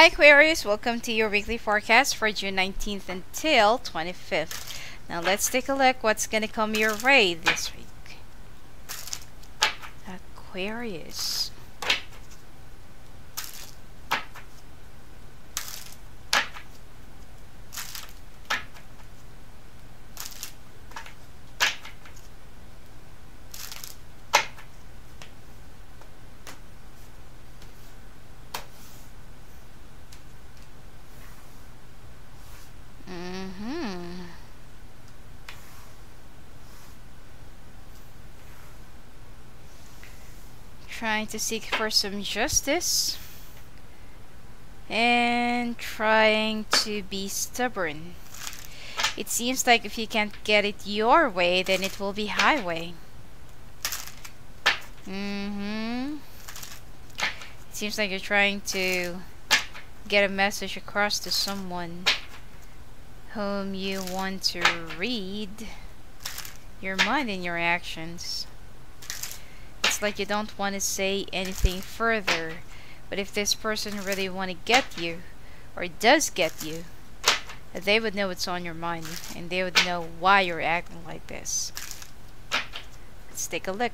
Hi Aquarius, welcome to your weekly forecast for June 19th until 25th. Now let's take a look what's gonna come your way this week. Aquarius. Trying to seek for some justice and trying to be stubborn. It seems like if you can't get it your way, then it will be highway. It seems like you're trying to get a message across to someone whom you want to read your mind and your actions. It's like you don't want to say anything further, but if this person really want to get you, or does get you, they would know what's on your mind, and they would know why you're acting like this. Let's take a look.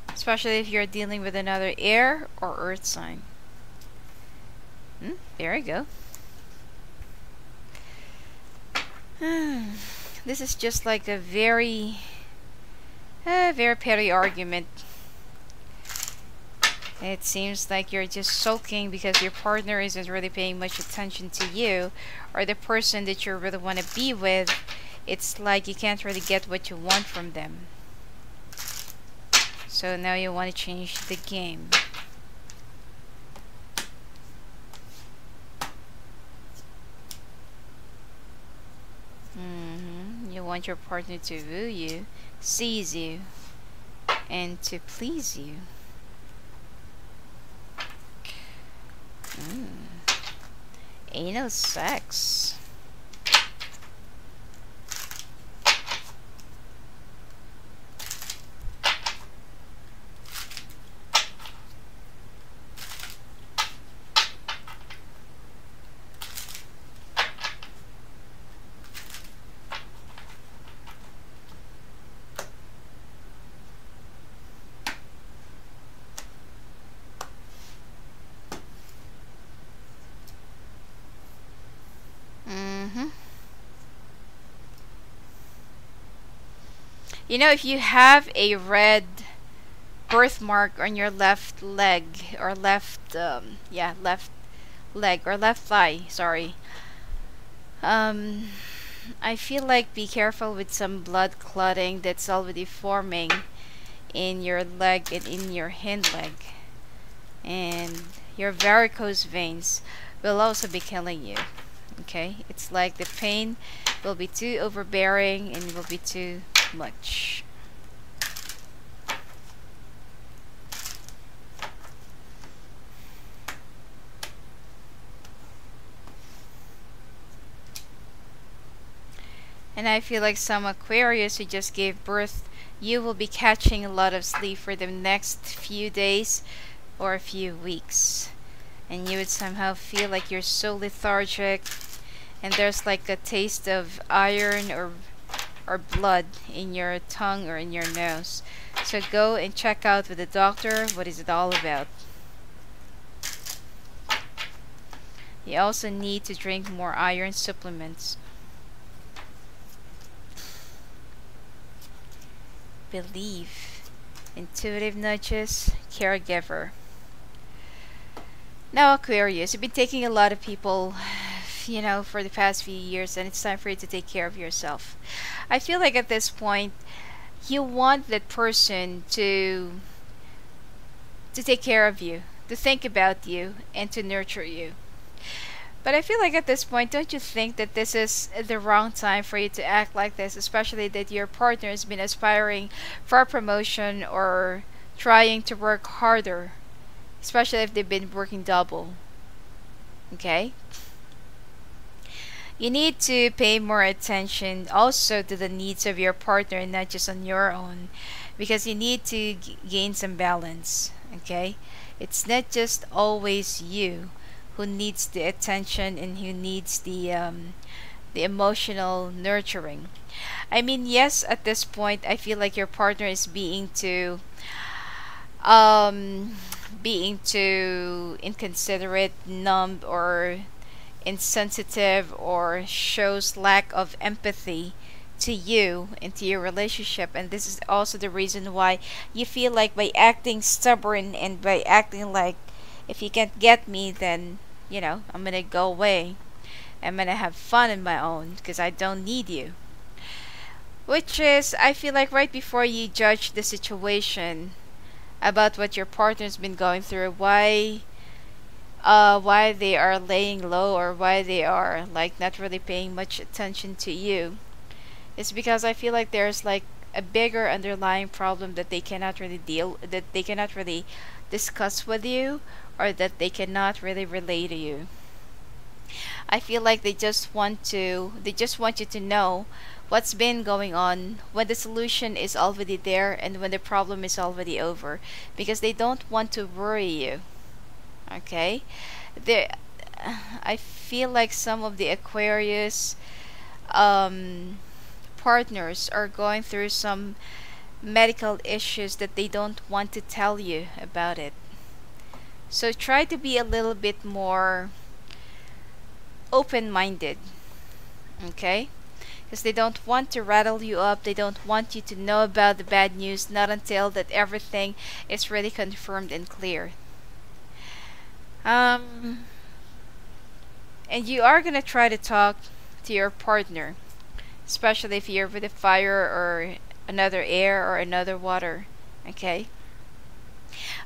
Especially if you're dealing with another air or earth sign. There you go. This is just like a very petty argument. It seems like you're just sulking because your partner isn't really paying much attention to you, or the person that you really want to be with, it's like you can't really get what you want from them. So now you want to change the game. You want your partner to woo you, seize you, and to please you. Anal sex. You know, if you have a red birthmark on your left leg or left leg or left thigh, sorry. I feel like be careful with some blood clotting that's already forming in your leg and in your hind leg. And your varicose veins will also be killing you. Okay? It's like the pain will be too overbearing and will be too much. And I feel like some Aquarius who just gave birth, you will be catching a lot of sleep for the next few days or a few weeks. And you would somehow feel like you're so lethargic, and there's like a taste of iron or blood in your tongue or in your nose. So go and check out with the doctor what is it all about. You also need to drink more iron supplements. Believe. Intuitive nudges. Caregiver. Now Aquarius, you've been taking a lot of people, you know, for the past few years, and it's time for you to take care of yourself. I feel like at this point you want that person to take care of you, to think about you, and to nurture you. But I feel like at this point, don't you think that this is the wrong time for you to act like this, especially that your partner has been aspiring for a promotion or trying to work harder, especially if they've been working double. Okay? You need to pay more attention also to the needs of your partner and not just on your own, because you need to gain some balance. Okay? It's not just always you who needs the attention and who needs the emotional nurturing. I mean, yes, at this point, I feel like your partner is um, being too inconsiderate, numb, or insensitive, or shows lack of empathy to you and to your relationship. And this is also the reason why you feel like by acting stubborn and by acting like if you can't get me, then I'm gonna go away. I'm gonna have fun on my own because I don't need you. Which is, I feel like right before you judge the situation about what your partner's been going through, why they are laying low, or why they are like not really paying much attention to you, it's because I feel like there's like a bigger underlying problem that they cannot really discuss with you, or that they cannot really relate to you. I feel like they just want you to know what's been going on when the solution is already there and when the problem is already over, because they don't want to worry you. Okay? They I feel like some of the Aquarius um partners are going through some medical issues that they don't want to tell you about it. So try to be a little bit more open minded, okay? Because they don't want to rattle you up, they don't want you to know about the bad news, not until that everything is really confirmed and clear. Um, and you are gonna try to talk to your partner, especially if you're with a fire or another air or another water, okay?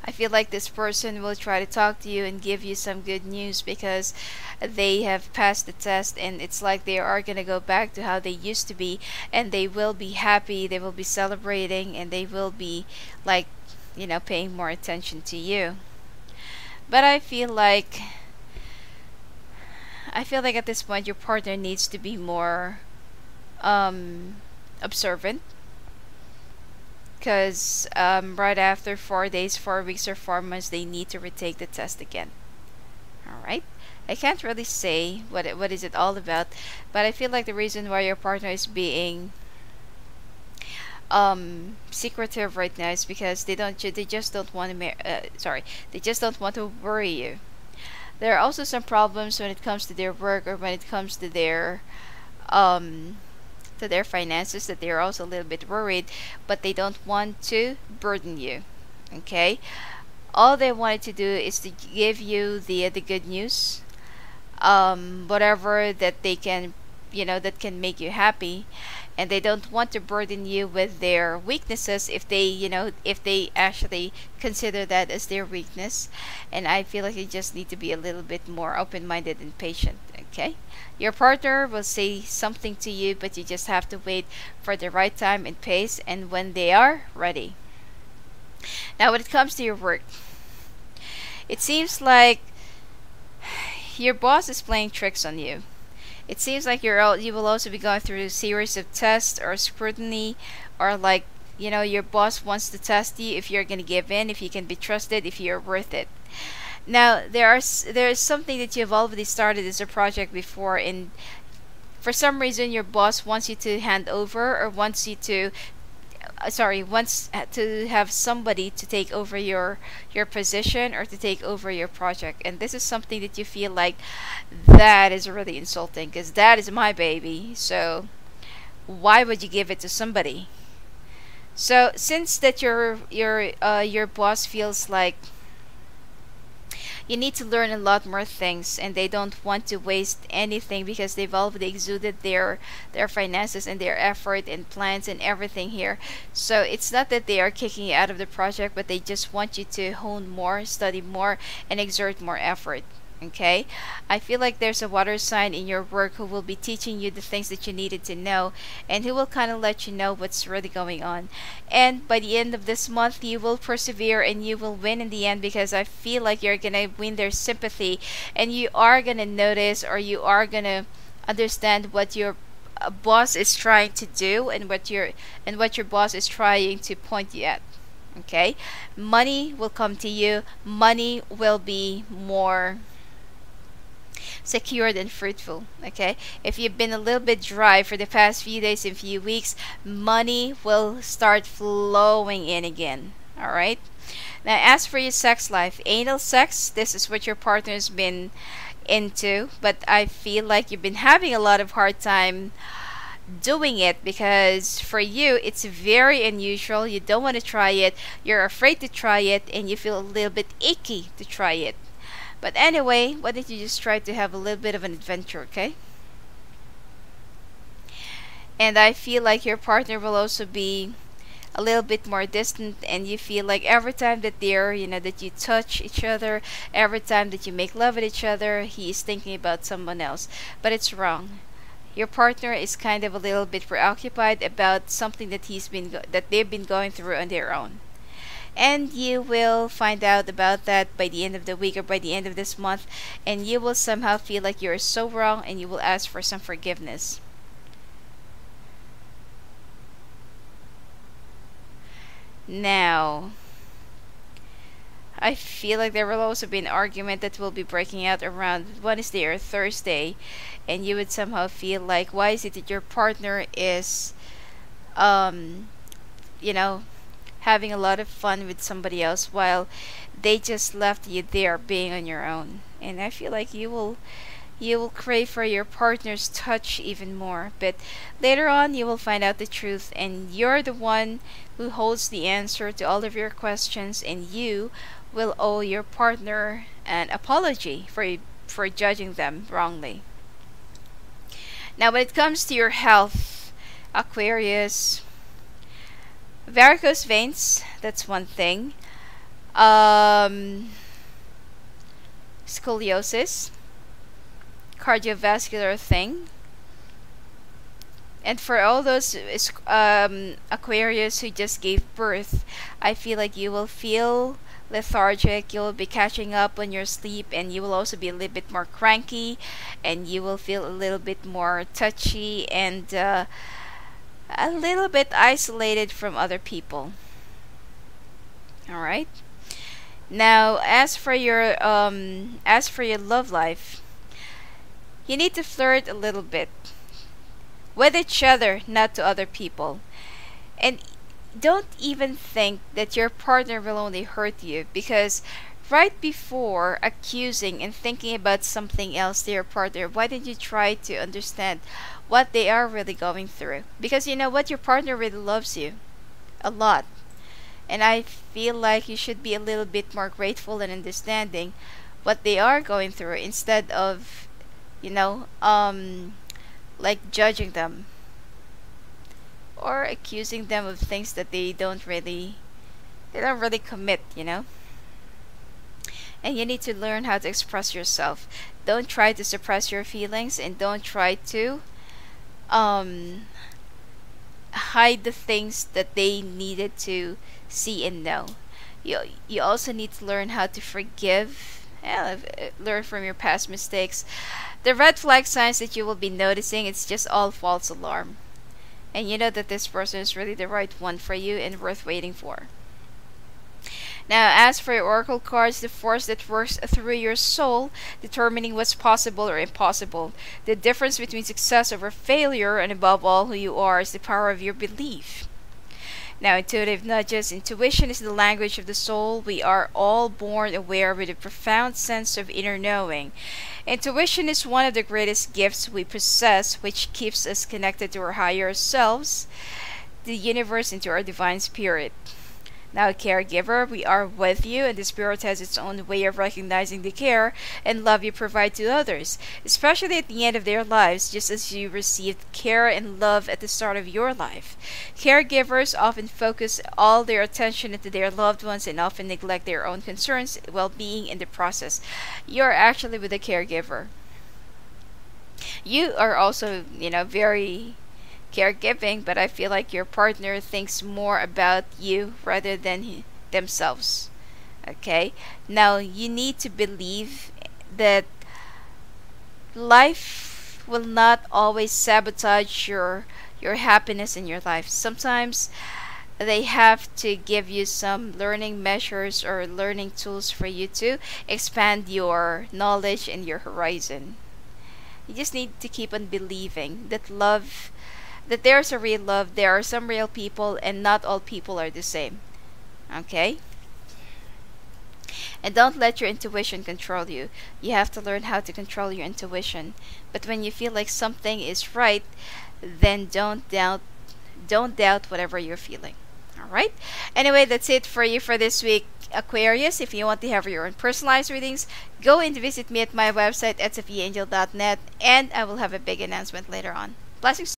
I feel like this person will try to talk to you and give you some good news because they have passed the test, and it's like they are going to go back to how they used to be, and they will be happy, they will be celebrating, and they will be like, paying more attention to you. But I feel like at this point your partner needs to be more observant, because right after 4 days, 4 weeks, or 4 months, they need to retake the test again. All right. I can't really say what is it all about, but I feel like the reason why your partner is being secretive right now is because they just don't want to they just don't want to worry you. There are also some problems when it comes to their work, or when it comes um to their finances, that they're also a little bit worried, but they don't want to burden you. Okay? All they wanted to do is to give you the good news, whatever that they can, that can make you happy, and they don't want to burden you with their weaknesses if they actually consider that as their weakness. And I feel like you just need to be a little bit more open-minded and patient. Okay, your partner will say something to you, but you just have to wait for the right time and pace, and when they are ready. Now when it comes to your work, it seems like your boss is playing tricks on you. It seems like you will also be going through a series of tests or scrutiny, or like, your boss wants to test you if you're going to give in, if you can be trusted, if you're worth it. Now there is something that you've already started as a project before, and for some reason your boss wants you to hand over, or wants to have somebody to take over your position, or to take over your project. And this is something that you feel like that is really insulting, because that is my baby, so why would you give it to somebody? So since that your boss feels like you need to learn a lot more things, and they don't want to waste anything, because they've already exuded their finances and their effort and plans and everything here. So it's not that they are kicking you out of the project, but they just want you to hone more, study more, and exert more effort. Okay, I feel like there's a water sign in your work who will be teaching you the things that you needed to know, and who will kind of let you know what's really going on. And by the end of this month, you will persevere and you will win in the end, because I feel like you're gonna win their sympathy, and you are gonna notice, or you are gonna understand what your boss is trying to do, and what your boss is trying to point you at. Okay, money will come to you. Money will be more secured and fruitful. Okay, if you've been a little bit dry for the past few days and few weeks, money will start flowing in again. All right. Now, as for your sex life, anal sex, this is what your partner's been into, but I feel like you've been having a lot of hard time doing it because for you it's very unusual. You don't want to try it, you're afraid to try it, and you feel a little bit icky to try it. But anyway, why don't you just try to have a little bit of an adventure, okay? And I feel like your partner will also be a little bit more distant, and you feel like every time that they're, that you touch each other, every time that you make love with each other, he is thinking about someone else. But it's wrong. Your partner is kind of a little bit preoccupied about something that that they've been going through on their own. And you will find out about that by the end of the week or by the end of this month, and you will somehow feel like you're so wrong, and you will ask for some forgiveness. Now, I feel like there will also be an argument that will be breaking out around Wednesday or Thursday, and you would somehow feel like, why is it that your partner is, um, you know, having a lot of fun with somebody else while they just left you there being on your own? And I feel like you will crave for your partner's touch even more. But later on, you will find out the truth, and you're the one who holds the answer to all of your questions, and you will owe your partner an apology for judging them wrongly. Now, when it comes to your health, Aquarius, varicose veins, that's one thing. Scoliosis, cardiovascular thing. And for all those Aquarius who just gave birth, I feel like you will feel lethargic, you will be catching up on your sleep, and you will also be a little bit more cranky, and you will feel a little bit more touchy, and a little bit isolated from other people. All right. Now, as for your love life, you need to flirt a little bit with each other, not to other people. And don't even think that your partner will only hurt you, because right before accusing and thinking about something else to your partner, why don't you try to understand what they are really going through? Because you know what, your partner really loves you a lot. And I feel like you should be a little bit more grateful and understanding what they are going through, instead of, like judging them or accusing them of things that they don't really commit. And you need to learn how to express yourself. Don't try to suppress your feelings, and don't try to hide the things that they needed to see and know. You also need to learn how to forgive, learn from your past mistakes. The red flag signs that you will be noticing, it's just all false alarm. And you know that this person is really the right one for you and worth waiting for. Now, as for your oracle cards, the force that works through your soul, determining what's possible or impossible. The difference between success over failure, and above all, who you are, is the power of your belief. Now, intuitive nudges. Intuition is the language of the soul. We are all born aware with a profound sense of inner knowing. Intuition is one of the greatest gifts we possess, which keeps us connected to our higher selves, the universe, and to our divine spirit. Now, caregiver, we are with you, and the spirit has its own way of recognizing the care and love you provide to others, especially at the end of their lives, just as you received care and love at the start of your life. Caregivers often focus all their attention into their loved ones and often neglect their own concerns, well-being in the process. You're actually with a caregiver. You are also, very caregiving, but I feel like your partner thinks more about you rather than themselves. Okay? Now, you need to believe that life will not always sabotage your happiness in your life. Sometimes they have to give you some learning measures or learning tools for you to expand your knowledge and your horizon. You just need to keep on believing that love, that there's a real love, there are some real people, and not all people are the same. Okay? And don't let your intuition control you. You have to learn how to control your intuition. But when you feel like something is right, then don't doubt whatever you're feeling. All right? Anyway, that's it for you for this week, Aquarius. If you want to have your own personalized readings, go and visit me at my website at sophiaangel.net, and I will have a big announcement later on. Blessings